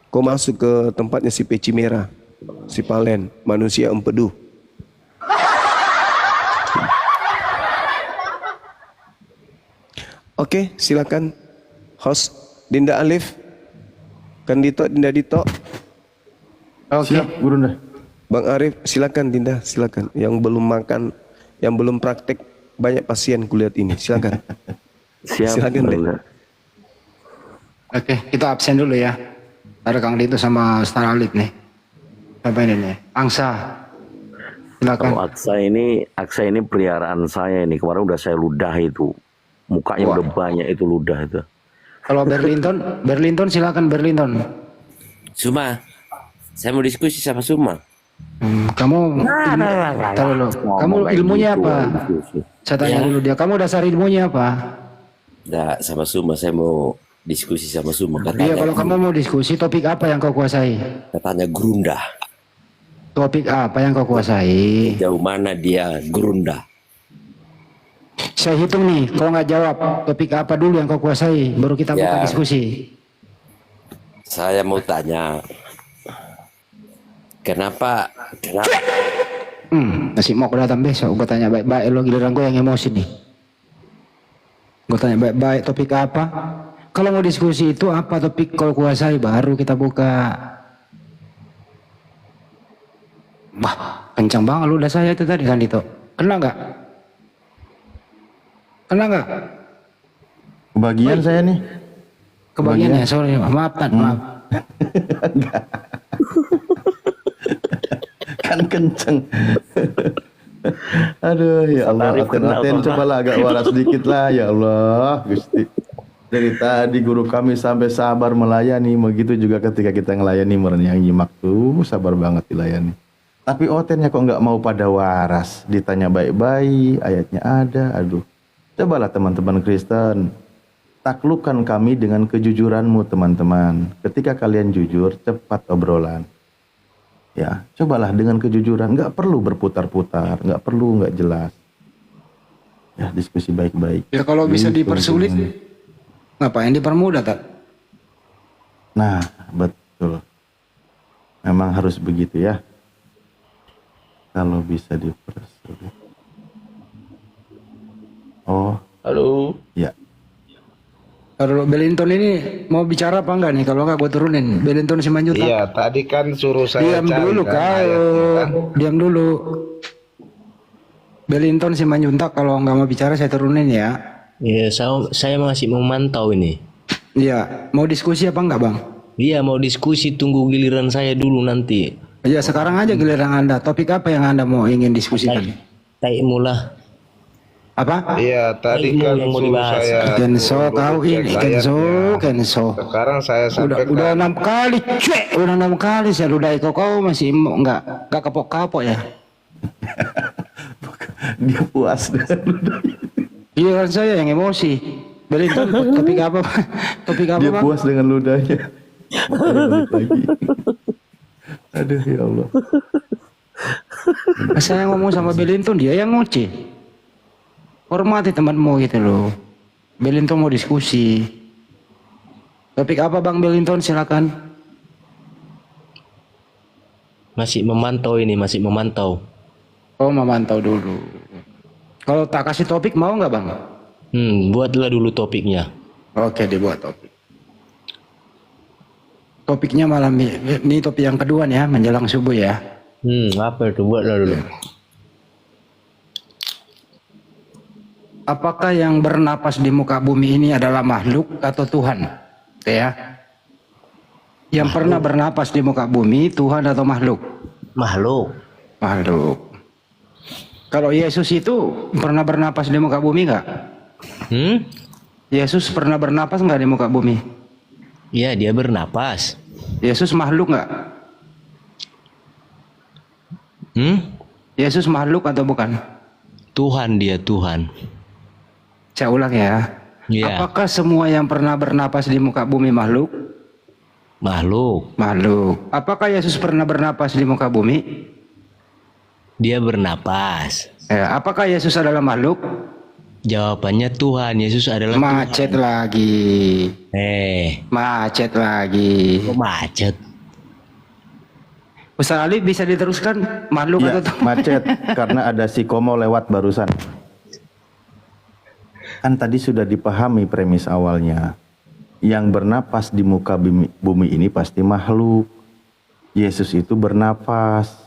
Kau masuk ke tempatnya si peci merah, si Palen, manusia empedu. Oke, silakan host Dinda Alif, Dinda Dito. Oke, Gurunda. Bang Arif, silakan Dinda, silakan. Yang belum makan, yang belum praktek, banyak pasien kulihat ini, silakan. Silakan deh. Oke, kita absen dulu ya. Ada Kang Dito sama Star Alif nih. Apa ini nih? Angsa. Silakan. Kalau Aksa ini peliharaan saya ini. Kemarin udah saya ludah itu. Mukanya udah banyak itu ludah itu. Kalau Berlinton silakan Berlinton. Suma, saya mau diskusi sama Suma. Kamu kamu ilmunya apa? Saya tanya dulu dia. Kamu dasar ilmunya apa? Nggak, sama Suma saya mau diskusi sama Suma. Iya, kalau kamu mau diskusi, topik apa yang kau kuasai? Katanya gerunda. Topik apa yang kau kuasai? Jauh mana dia gerunda? Saya hitung nih, kau nggak jawab topik apa dulu yang kau kuasai, baru kita buka diskusi. Saya mau tanya, kenapa? Masih mau kau datang besok, gue tanya baik-baik, lo giliran gue yang emosi nih. Gue tanya baik-baik, topik apa? Kalau mau diskusi itu apa topik kau kuasai, baru kita buka. Wah, kencang banget lu udah saya itu tadi kan itu. Kena nggak? Kebagian saya nih. Kebagian ya, sorry. Maaf. Kan kenceng. Aduh ya Allah, aten cobalah agak waras sedikit lah ya Allah Gusti. Dari tadi guru kami sampai sabar melayani, begitu juga ketika kita ngelayani yang nyimak tuh sabar banget dilayani. Tapi otennya kok nggak mau pada waras, ditanya baik-baik, ayatnya ada, aduh. Cobalah teman-teman Kristen, taklukkan kami dengan kejujuranmu teman-teman. Ketika kalian jujur, cepat obrolan. Ya, cobalah dengan kejujuran, nggak perlu berputar-putar, nggak perlu nggak jelas. Ya, diskusi baik-baik. Ya kalau bisa Gitu, dipersulit, ngapain dipermudah tak? Nah, betul. Memang harus begitu ya. Kalau bisa dipersulit. Oh, Halo. ya. Kalau Belinton ini mau bicara apa enggak nih? Kalau enggak gue turunin. Belinton Simanjuntak. Iya, tadi kan suruh saya Diam cari dulu kan kau. ayatnya kan. Diam dulu. Belinton Simanjuntak kalau nggak mau bicara saya turunin ya. Ya, saya masih memantau ini. Iya, mau diskusi apa enggak bang? Iya, mau diskusi, tunggu giliran saya dulu nanti. Iya, sekarang aja giliran Anda. Topik apa yang Anda mau ingin diskusikan? Tai mula. Apa? Iya, tadi Ini kan yang mau suruh dibahas. saya Kenso kau cek ini, Kenso, ayatnya. Kenso. Sekarang saya Udah sampaikan. 6 kali, cuek. Udah 6 kali saya ludahi kau masih enggak kapok-kapok ya. Dia puas dengan Iya kan saya yang emosi. Belinton topik apa? Topik apa dia bang? puas dengan ludahnya. Balik lagi. Aduh ya Allah. Saya ngomong sama Belinton dia yang ngoceh. Hormati temanmu gitu loh. Belinton mau diskusi. Topik apa bang Belinton silakan. Masih memantau ini, masih memantau. Oh memantau dulu. Kalau tak kasih topik mau nggak bang? Buatlah dulu topiknya. Oke dibuat topik. Topiknya malam ini topik yang kedua nih ya menjelang subuh ya. Apa itu? Buatlah dulu. Apakah yang bernapas di muka bumi ini adalah makhluk atau Tuhan? Ya. Yang pernah bernapas di muka bumi Tuhan atau makhluk? Makhluk. Makhluk. Kalau Yesus itu pernah bernapas di muka bumi nggak? Yesus pernah bernapas nggak di muka bumi? Iya, dia bernapas. Yesus makhluk nggak? Yesus makhluk atau bukan? Tuhan, dia Tuhan. Saya ulang ya. Iya. Apakah semua yang pernah bernapas di muka bumi makhluk? Makhluk. Makhluk. Apakah Yesus pernah bernapas di muka bumi? Dia bernapas. Apakah Yesus adalah makhluk? Jawabannya Tuhan. Yesus adalah Macet Tuhan. lagi. Macet lagi. Kok macet? Ustaz Ali bisa diteruskan makhluk Ya, atau macet karena ada si Komo lewat barusan. Kan tadi sudah dipahami premis awalnya. Yang bernapas di muka bumi ini pasti makhluk. Yesus itu bernapas.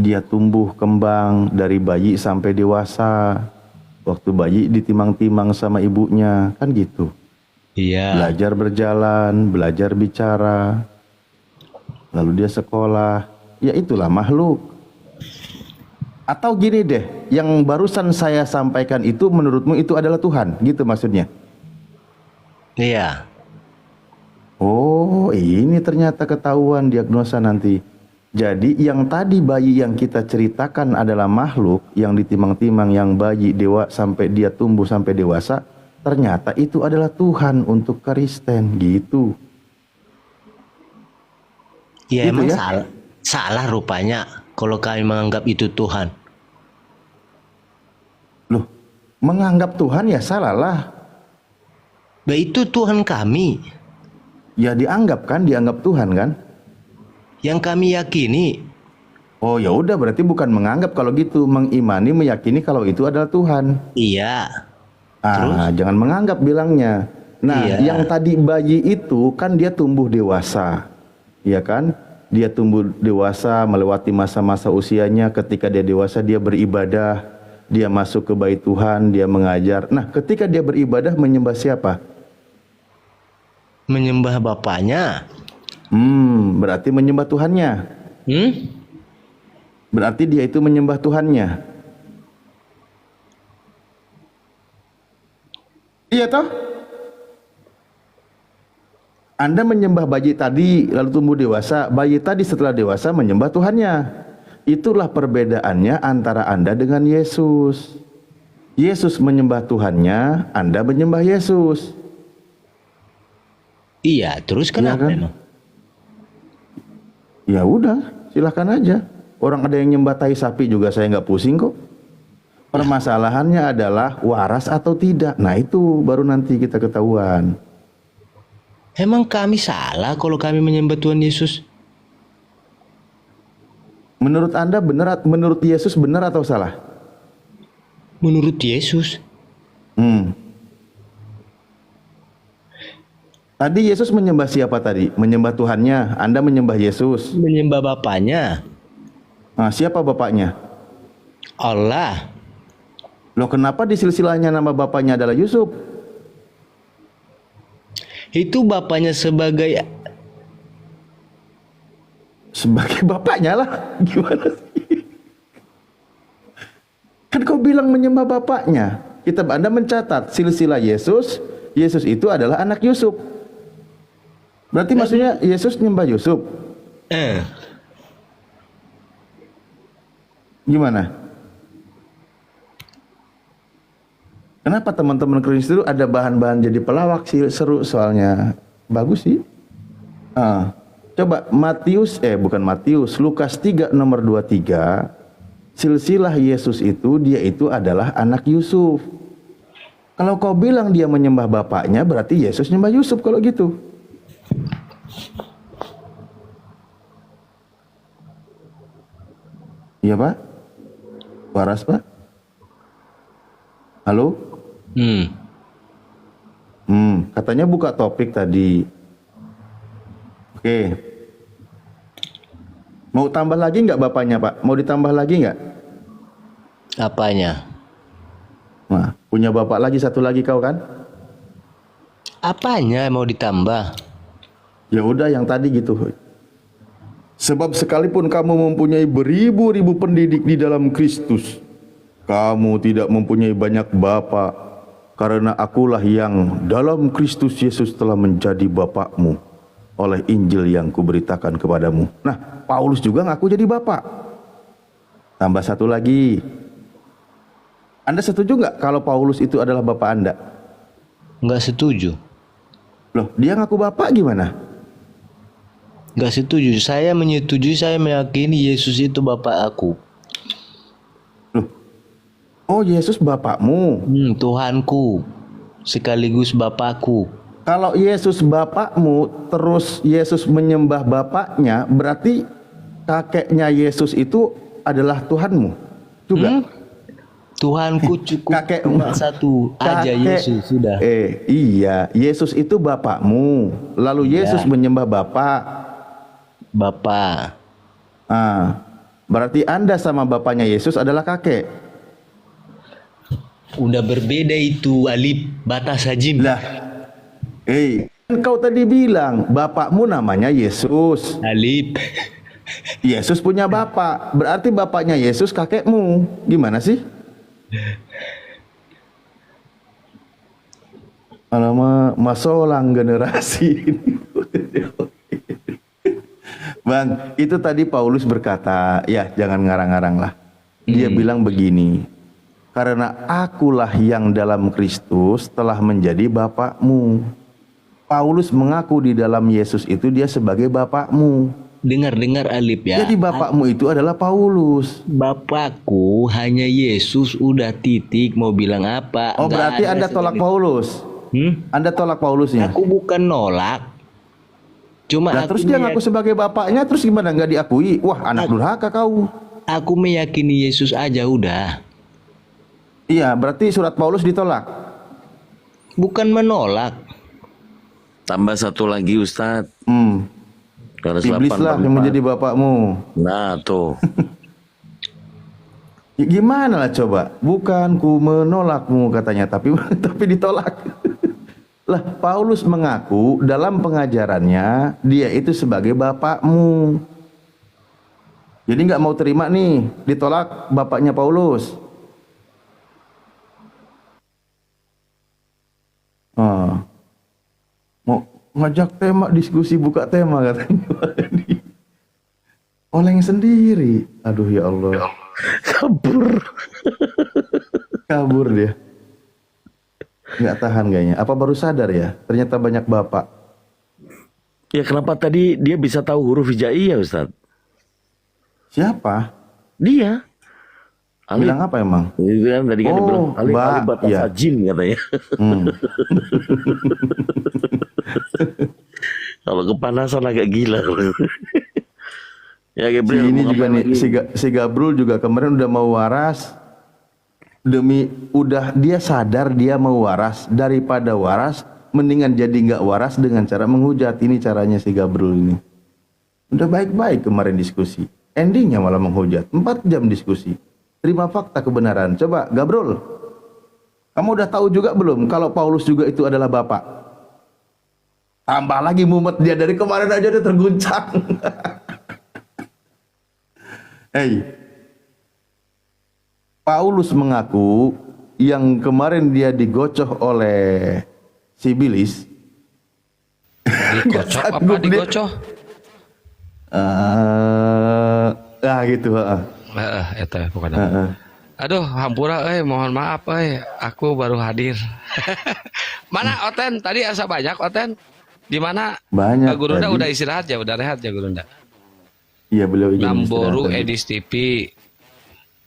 Dia tumbuh kembang dari bayi sampai dewasa. Waktu bayi ditimang-timang sama ibunya, kan gitu. Iya. Belajar berjalan, belajar bicara. Lalu dia sekolah. Ya itulah makhluk. Atau gini deh, yang barusan saya sampaikan itu menurutmu itu adalah Tuhan, gitu maksudnya? Iya. Oh, ini ternyata ketahuan diagnosa nanti. Jadi yang tadi bayi yang kita ceritakan adalah makhluk yang ditimang-timang, yang bayi dewa sampai dia tumbuh sampai dewasa, ternyata itu adalah Tuhan untuk Kristen, gitu. Ya Gitu emang ya? salah rupanya kalau kami menganggap itu Tuhan. Loh, menganggap Tuhan ya salah lah. Itu Tuhan kami. Ya dianggap kan, dianggap Tuhan kan? Yang kami yakini. Oh ya udah, berarti bukan menganggap kalau gitu, mengimani, meyakini kalau itu adalah Tuhan. Iya. Jangan menganggap bilangnya. Nah, Iya. yang tadi bayi itu kan dia tumbuh dewasa. Iya kan? Dia tumbuh dewasa melewati masa-masa usianya. Ketika dia dewasa dia beribadah, dia masuk ke bait Tuhan, dia mengajar. Nah, ketika dia beribadah menyembah siapa? Menyembah bapaknya. Berarti menyembah Tuhannya. Berarti dia itu menyembah Tuhannya. Iya toh? Anda menyembah bayi tadi lalu tumbuh dewasa, bayi tadi setelah dewasa menyembah Tuhannya. Itulah perbedaannya antara Anda dengan Yesus. Yesus menyembah Tuhannya, Anda menyembah Yesus. Iya, terus kenapa emang? Ya udah, silahkan aja. Orang ada yang nyembah tai sapi juga saya nggak pusing kok. Permasalahannya adalah waras atau tidak. Nah itu baru nanti kita ketahuan. Emang kami salah kalau kami menyembah Tuhan Yesus? Menurut Anda benar, menurut Yesus benar atau salah? Menurut Yesus. Tadi Yesus menyembah siapa tadi? Menyembah Tuhannya, Anda menyembah Yesus. Menyembah Bapaknya. Nah, siapa Bapaknya? Allah. Loh kenapa di silsilahnya nama Bapaknya adalah Yusuf? Itu Bapaknya sebagai Bapaknya lah. Gimana sih? Kan kau bilang menyembah Bapaknya. Anda mencatat silsilah Yesus. Yesus itu adalah anak Yusuf. Berarti maksudnya Yesus nyembah Yusuf. Gimana? Kenapa teman-teman Kristus itu ada bahan-bahan jadi pelawak sih? Seru soalnya. Bagus sih. Coba Lukas 3 nomor 23. Silsilah Yesus itu, dia itu adalah anak Yusuf. Kalau kau bilang dia menyembah bapaknya, berarti Yesus nyembah Yusuf kalau gitu. Iya Pak? Waras Pak? Halo? Katanya buka topik tadi. Oke. Mau tambah lagi nggak bapaknya Pak? Mau ditambah lagi nggak? apanya? Nah, punya bapak lagi satu lagi kau kan? Apanya mau ditambah? Ya udah yang tadi gitu. Sebab sekalipun kamu mempunyai beribu-ribu pendidik di dalam Kristus, kamu tidak mempunyai banyak bapa, karena akulah yang dalam Kristus Yesus telah menjadi bapakmu oleh Injil yang kuberitakan kepadamu. Nah, Paulus juga ngaku jadi bapak. Tambah satu lagi. Anda setuju nggak kalau Paulus itu adalah bapak Anda? Nggak setuju. Loh, dia ngaku bapak gimana? Nggak setuju. Saya menyetujui, saya meyakini Yesus itu bapak aku. Loh, oh Yesus bapakmu? Tuhanku, sekaligus bapakku. Kalau Yesus bapakmu, terus Yesus menyembah bapaknya, berarti kakeknya Yesus itu adalah Tuhanmu juga? Tuhanku cukup kakek satu aja, Yesus sudah. Iya, Yesus itu bapakmu. Lalu Yesus menyembah bapak. Berarti Anda sama bapaknya Yesus adalah kakek. Udah berbeda itu, Alip, batas hajim. Lah, kau tadi bilang bapakmu namanya Yesus. Alip. Yesus punya bapak, berarti bapaknya Yesus kakekmu. Gimana sih? Alamak, masolang generasi. Bang, itu tadi Paulus berkata, ya jangan ngarang-ngarang lah. Dia bilang begini, karena akulah yang dalam Kristus telah menjadi bapakmu. Paulus mengaku di dalam Yesus itu dia sebagai bapakmu. Dengar-dengar Alip ya. Jadi bapakmu itu adalah Paulus. Bapakku hanya Yesus, udah titik, mau bilang apa? Oh, berarti Anda tolak Paulus. Anda tolak Paulusnya. Aku bukan nolak. Cuma nah, terus dia ngaku sebagai bapaknya, terus gimana nggak diakui? Wah, anak durhaka kau. Aku meyakini Yesus aja udah. Iya, berarti surat Paulus ditolak. Bukan menolak. Tambah satu lagi Ustadz. Iblis lah yang menjadi bapakmu. Nah tuh. Gimana lah coba? Bukan ku menolakmu katanya, tapi ditolak. Lah Paulus mengaku dalam pengajarannya dia itu sebagai bapakmu. Jadi nggak mau terima nih, ditolak bapaknya Paulus. ngajak tema diskusi buka tema katanya. Oleng sendiri. Aduh ya Allah. Kabur dia. Nggak tahan kayaknya. Apa baru sadar ya? Ternyata banyak bapak. Ya kenapa tadi dia bisa tahu huruf hijaiyah Ustaz? Siapa? Dia. Bilang apa emang? Itu kan tadi kan dia bilang alif batas iya. jin katanya. Kalau kepanasan agak gila. Ya Gabriel, ini juga nih si Gabrul juga kemarin udah mau waras. Udah dia sadar dia mau waras, daripada waras mendingan jadi nggak waras dengan cara menghujat. Ini caranya si Gabrul ini. Udah baik-baik kemarin diskusi, endingnya malah menghujat. 4 jam diskusi, terima fakta kebenaran. Coba Gabrul, kamu udah tahu juga belum kalau Paulus juga itu adalah bapak? Tambah lagi mumet dia, dari kemarin aja dia terguncang. Hey, Paulus mengaku yang kemarin dia digocoh oleh si Bilis. Digocok apa digocoh? Gitu. Eta bukan. Aduh, hampura, mohon maaf, aku baru hadir. Mana Oten? Tadi asa banyak Oten. Di mana? Banyak. Gurunda tadi. udah istirahat ya, udah rehat ya Gurunda. Iya, beliau izin Namboru istirahat tadi. Edis TV.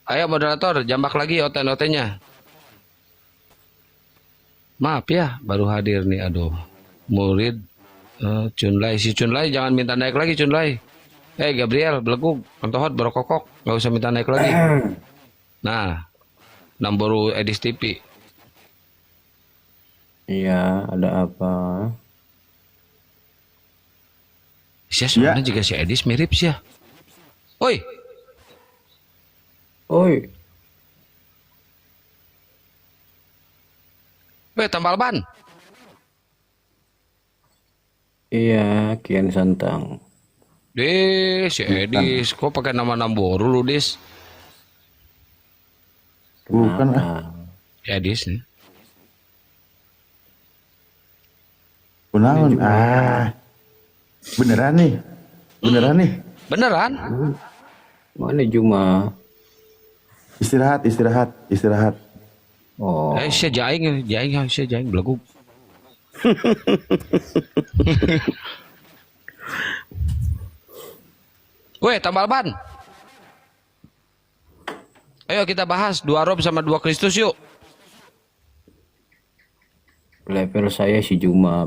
Ayo moderator, jambak lagi Oten-Otennya. Maaf ya, baru hadir nih, aduh. Murid Cunlai, si Cunlai jangan minta naik lagi Cunlai. Gabriel, beleguk, kontohot, berokokok, nggak usah minta naik lagi. Nah, Namboru Edis TV. Iya, ada apa? Sia sebenarnya juga si Edis mirip sih ya. Oi. Tambal ban. Iya, Kian Santang. Si Edis, kok pakai nama Namboru lu, Dis? Bukan Edis nih. Kunaon? Beneran nih. Beneran? Mana Juma? Istirahat. Oh. Saya jaing beleguk. Weh, tambal ban. Ayo kita bahas 2 Rob sama 2 Kristus yuk. Level saya si Juma.